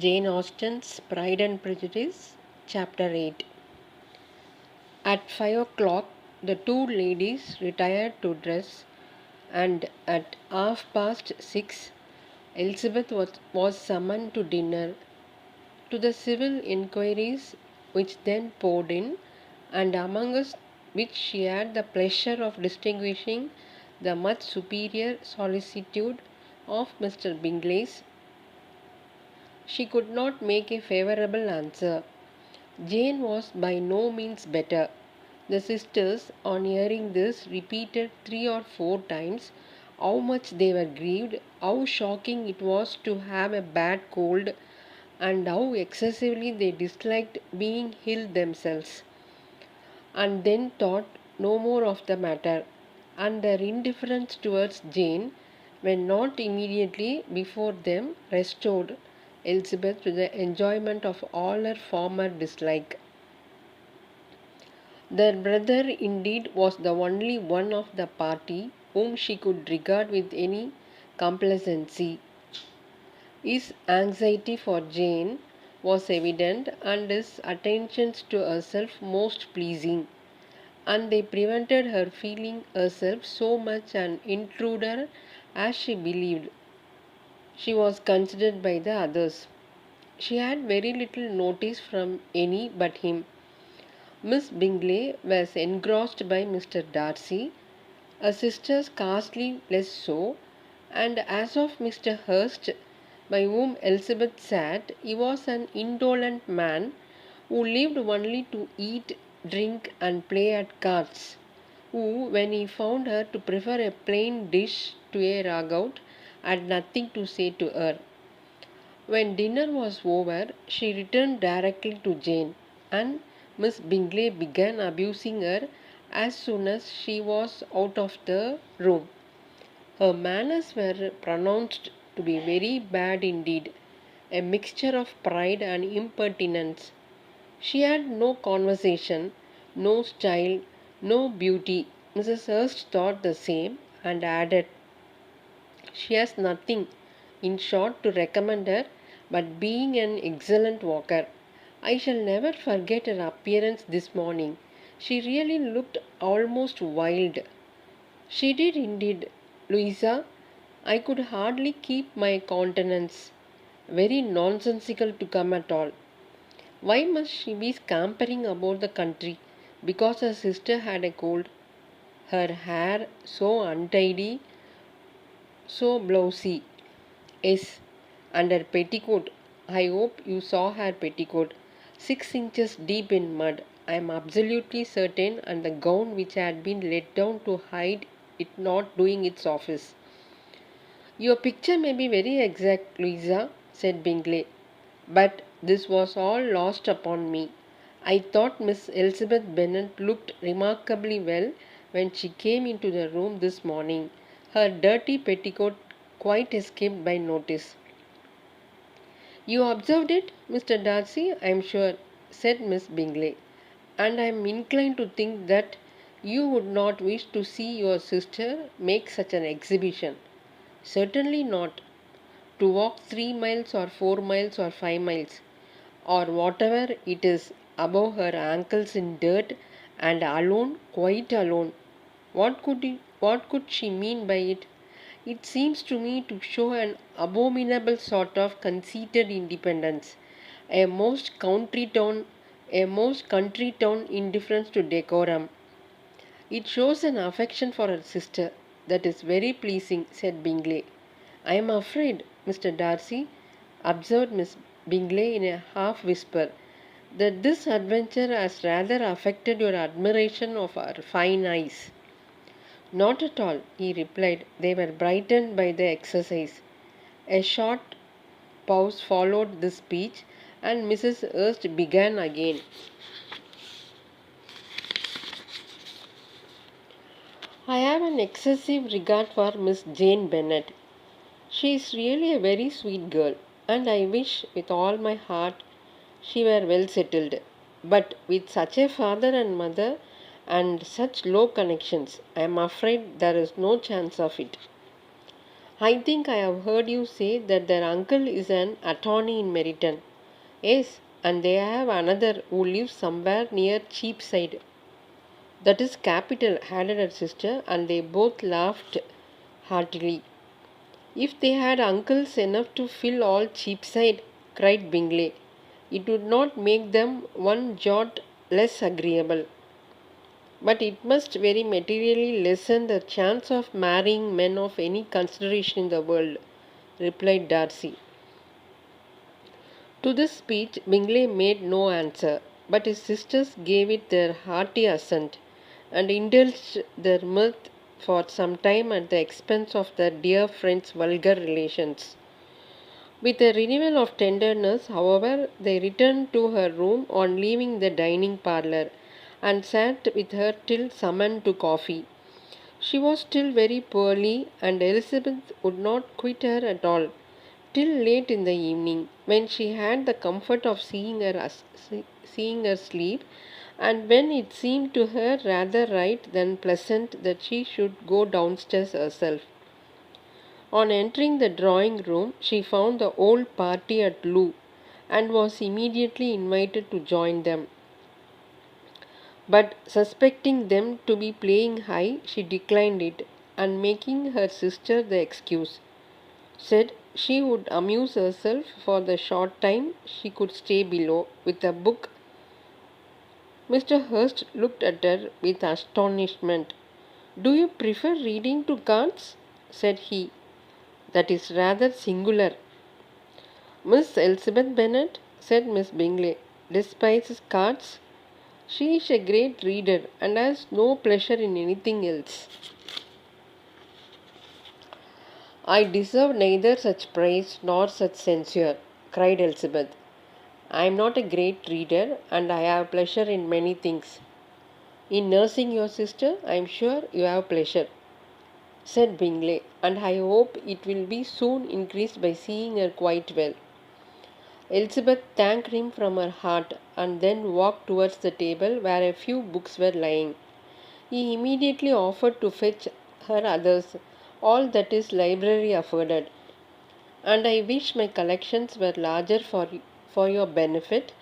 Jane Austen's Pride and Prejudice, Chapter 8. At 5 o'clock, the two ladies retired to dress, and at 6:30, Elizabeth was summoned to dinner. To the civil inquiries which then poured in, and among us which she had the pleasure of distinguishing the much superior solicitude of Mr. Bingley's, she could not make a favourable answer. Jane was by no means better. The sisters, on hearing this, repeated 3 or 4 times how much they were grieved, how shocking it was to have a bad cold, and how excessively they disliked being ill themselves, and then thought no more of the matter, and their indifference towards Jane, when not immediately before them, restored Elizabeth to the enjoyment of all her former dislike. Their brother, indeed, was the only one of the party whom she could regard with any complacency. His anxiety for Jane was evident, and his attentions to herself most pleasing, and they prevented her feeling herself so much an intruder as she believed she was considered by the others. She had very little notice from any but him. Miss Bingley was engrossed by Mr. Darcy, her sister scarcely less so, and as of Mr. Hurst, by whom Elizabeth sat, he was an indolent man who lived only to eat, drink, and play at cards, who, when he found her to prefer a plain dish to a ragout, had nothing to say to her. When dinner was over, she returned directly to Jane, and Miss Bingley began abusing her as soon as she was out of the room. Her manners were pronounced to be very bad indeed, a mixture of pride and impertinence. She had no conversation, no style, no beauty. Mrs. Hurst thought the same, and added, "She has nothing, in short, to recommend her but being an excellent walker. I shall never forget her appearance this morning. She really looked almost wild." "She did indeed, Louisa. I could hardly keep my countenance. Very nonsensical to come at all. Why must she be scampering about the country because her sister had a cold? Her hair so untidy, so blousy. Yes, and her petticoat. I hope you saw her petticoat. 6 inches deep in mud, I am absolutely certain, and the gown which had been let down to hide it not doing its office." "Your picture may be very exact, Louisa," said Bingley, "but this was all lost upon me. I thought Miss Elizabeth Bennet looked remarkably well when she came into the room this morning. Her dirty petticoat quite escaped my notice." "You observed it, Mr. Darcy, I am sure," said Miss Bingley, "and I am inclined to think that you would not wish to see your sister make such an exhibition." "Certainly not. To walk 3 miles or 4 miles or 5 miles, or whatever it is, above her ankles in dirt, and alone, quite alone. What could she mean by it? It seems to me to show an abominable sort of conceited independence, a most country town indifference to decorum. It shows an affection for her sister that is very pleasing," said Bingley. "I am afraid, Mr. Darcy," observed Miss Bingley in a half whisper, "that this adventure has rather affected your admiration of her fine eyes." "Not at all," he replied. "They were brightened by the exercise." A short pause followed this speech, and Mrs. Hurst began again. "I have an excessive regard for Miss Jane Bennet. She is really a very sweet girl, and I wish with all my heart she were well settled. But with such a father and mother, and such low connections, I am afraid there is no chance of it." I think I have heard you say that their uncle is an attorney in Meryton. Yes, and they have another who lives somewhere near Cheapside. That is capital, added her sister, and they both laughed heartily. If they had uncles enough to fill all Cheapside, cried Bingley, it would not make them one jot less agreeable. But it must very materially lessen the chance of marrying men of any consideration in the world, replied Darcy. To this speech, Bingley made no answer, but his sisters gave it their hearty assent, and indulged their mirth for some time at the expense of their dear friend's vulgar relations. With a renewal of tenderness, however, they returned to her room on leaving the dining parlour, and sat with her till summoned to coffee. She was still very poorly, and Elizabeth would not quit her at all till late in the evening, when she had the comfort of seeing her sleep, and when it seemed to her rather right than pleasant that she should go downstairs herself. On entering the drawing room, she found the old party at loo, and was immediately invited to join them. But suspecting them to be playing high, she declined it, and making her sister the excuse, said she would amuse herself for the short time she could stay below with a book. Mr. Hurst looked at her with astonishment. Do you prefer reading to cards? Said he. That is rather singular. Miss Elizabeth Bennet, said Miss Bingley, despises cards. She is a great reader and has no pleasure in anything else. I deserve neither such praise nor such censure, cried Elizabeth. I am not a great reader, and I have pleasure in many things. In nursing your sister, I am sure you have pleasure, said Bingley, and I hope it will be soon increased by seeing her quite well. Elizabeth thanked him from her heart, and then walked towards the table where a few books were lying. He immediately offered to fetch her others, all that his library afforded. And I wish my collections were larger for your benefit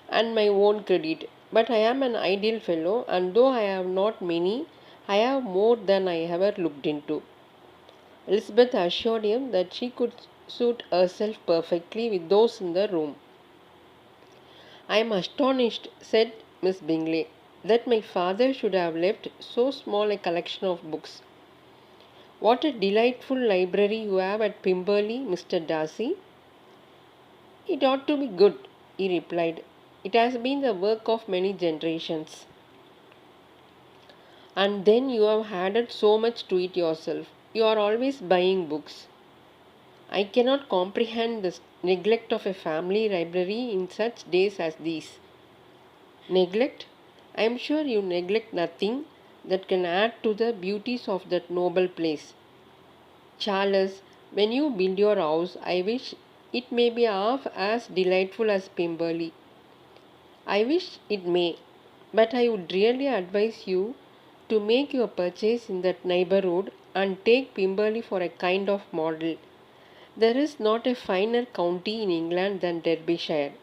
and my own credit. But I am an ideal fellow, and though I have not many, I have more than I ever looked into. Elizabeth assured him that she could suit herself perfectly with those in the room. I am astonished, said Miss Bingley, that my father should have left so small a collection of books. What a delightful library you have at Pimberley, Mr. Darcy. It ought to be good, he replied. It has been the work of many generations. And then you have added so much to it yourself. You are always buying books. I cannot comprehend the neglect of a family library in such days as these. Neglect? I am sure you neglect nothing that can add to the beauties of that noble place. Charles, when you build your house, I wish it may be half as delightful as Pimberley. I wish it may, but I would really advise you to make your purchase in that neighborhood and take Pimberley for a kind of model. There is not a finer county in England than Derbyshire.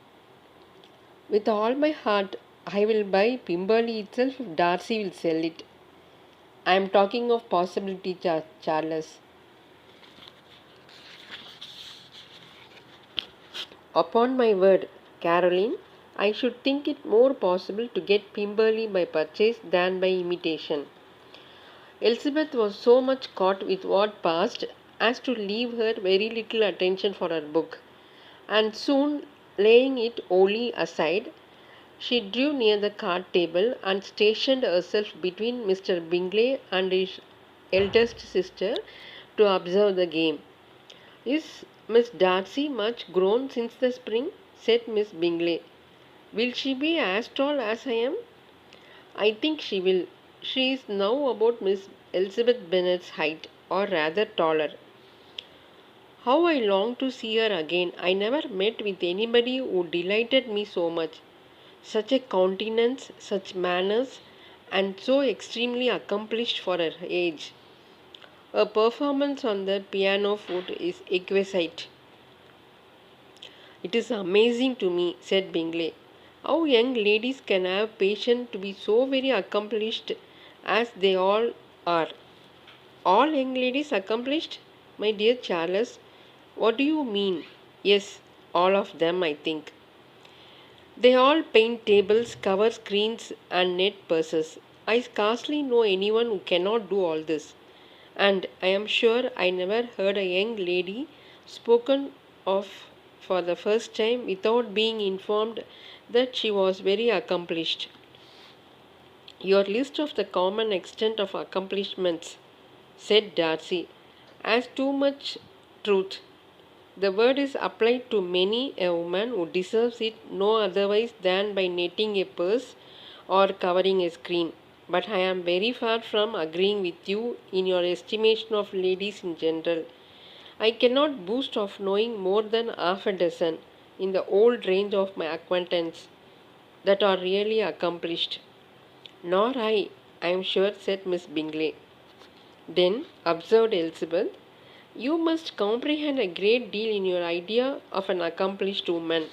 With all my heart, I will buy Pimberley itself if Darcy will sell it. I am talking of possibility, Charles. Upon my word, Caroline, I should think it more possible to get Pimberley by purchase than by imitation. Elizabeth was so much caught with what passed as to leave her very little attention for her book, and soon, laying it wholly aside, she drew near the card table and stationed herself between Mr. Bingley and his eldest sister to observe the game. Is Miss Darcy much grown since the spring? Said Miss Bingley. Will she be as tall as I am? I think she will. She is now about Miss Elizabeth Bennet's height, or rather taller. How I long to see her again. I never met with anybody who delighted me so much. Such a countenance, such manners, and so extremely accomplished for her age. Her performance on the pianoforte is exquisite. It is amazing to me, said Bingley, how young ladies can have patience to be so very accomplished as they all are. All young ladies accomplished? My dear Charles, what do you mean? Yes, all of them, I think. They all paint tables, cover screens, and knit purses. I scarcely know anyone who cannot do all this. And I am sure I never heard a young lady spoken of for the first time without being informed that she was very accomplished. Your list of the common extent of accomplishments, said Darcy, has too much truth. The word is applied to many a woman who deserves it no otherwise than by knitting a purse or covering a screen. But I am very far from agreeing with you in your estimation of ladies in general. I cannot boast of knowing more than half a dozen in the old range of my acquaintance that are really accomplished. Nor I am sure, said Miss Bingley. Then, observed Elizabeth, you must comprehend a great deal in your idea of an accomplished woman.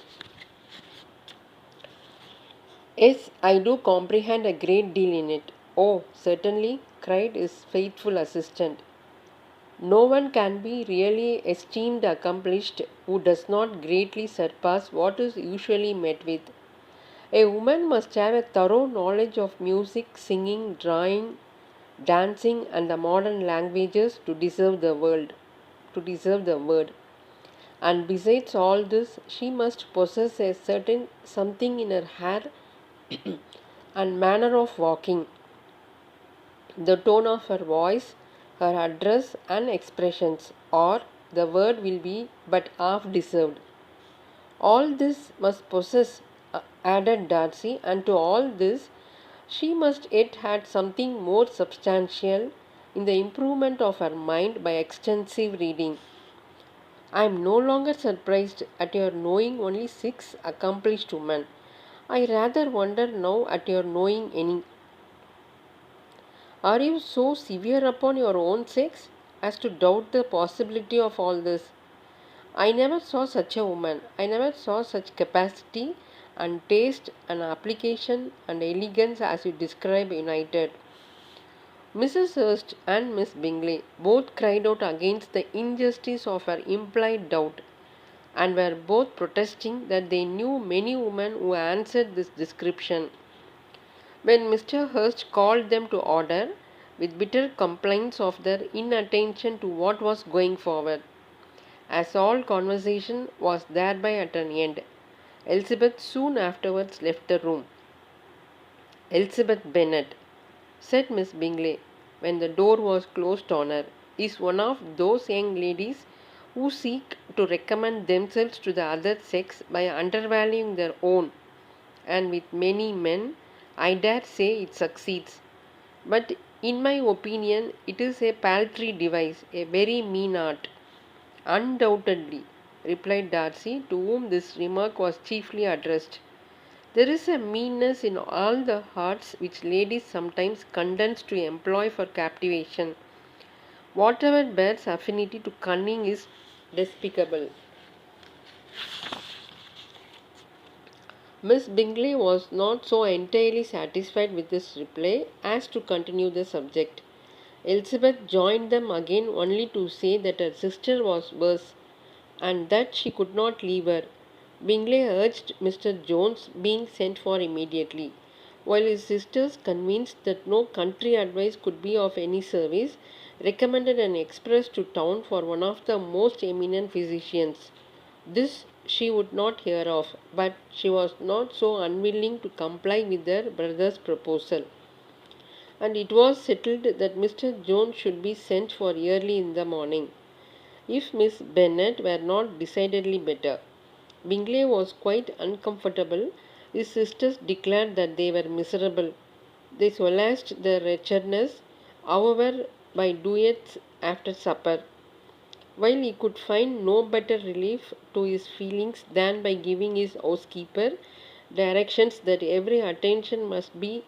Yes, I do comprehend a great deal in it. Oh, certainly, cried his faithful assistant. No one can be really esteemed accomplished who does not greatly surpass what is usually met with. A woman must have a thorough knowledge of music, singing, drawing, dancing, and the modern languages to deserve the world. To deserve the word. And besides all this, she must possess a certain something in her hair and manner of walking, the tone of her voice, her address and expressions, or the word will be but half deserved. All this must possess, added Darcy, and to all this she must yet add something more substantial in the improvement of her mind by extensive reading. I am no longer surprised at your knowing only 6 accomplished women. I rather wonder now at your knowing any. Are you so severe upon your own sex as to doubt the possibility of all this? I never saw such a woman. I never saw such capacity and taste and application and elegance as you describe united. Mrs. Hurst and Miss Bingley both cried out against the injustice of her implied doubt, and were both protesting that they knew many women who answered this description. When Mr. Hurst called them to order, with bitter complaints of their inattention to what was going forward, as all conversation was thereby at an end, Elizabeth soon afterwards left the room. Elizabeth Bennet, said Miss Bingley, when the door was closed on her, is one of those young ladies who seek to recommend themselves to the other sex by undervaluing their own, and with many men, I dare say it succeeds. But in my opinion, it is a paltry device, a very mean art. Undoubtedly, replied Darcy, to whom this remark was chiefly addressed. There is a meanness in all the arts which ladies sometimes condescend to employ for captivation. Whatever bears affinity to cunning is despicable. Miss Bingley was not so entirely satisfied with this reply as to continue the subject. Elizabeth joined them again only to say that her sister was worse, and that she could not leave her. Bingley urged Mr. Jones being sent for immediately, while his sisters, convinced that no country advice could be of any service, recommended an express to town for one of the most eminent physicians. This she would not hear of, but she was not so unwilling to comply with her brother's proposal, and it was settled that Mr. Jones should be sent for early in the morning, if Miss Bennet were not decidedly better. Bingley was quite uncomfortable. His sisters declared that they were miserable. They solaced their wretchedness, however, by duets after supper, while he could find no better relief to his feelings than by giving his housekeeper directions that every attention must be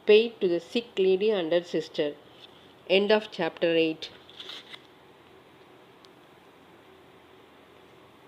paid to the sick lady and her sister. End of chapter 8.